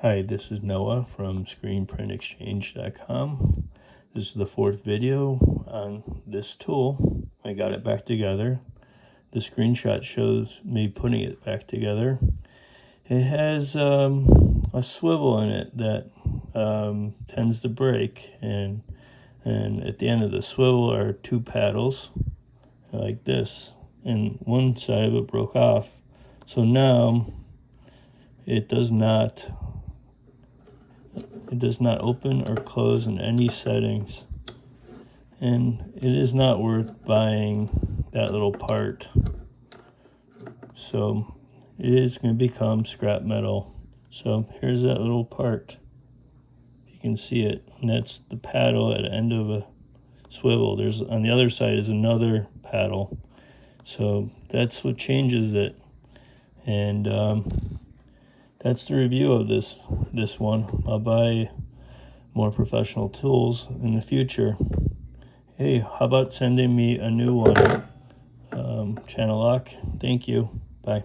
Hi, this is Noah from screenprintexchange.com. This is the fourth video on this tool. I got it back together. The screenshot shows me putting it back together. It has a swivel in it that tends to break, and at the end of the swivel are two paddles like this, and one side of it broke off. So now it does not open or close in any settings, and it is not worth buying that little part. So it is going to become scrap metal. So here's that little part. You can see it, and that's the paddle at the end of a swivel. There's on the other side is another paddle. So that's what changes it. And that's the review of this one. I'll buy more professional tools in the future. Hey, how about sending me a new one? Channellock. Thank you. Bye.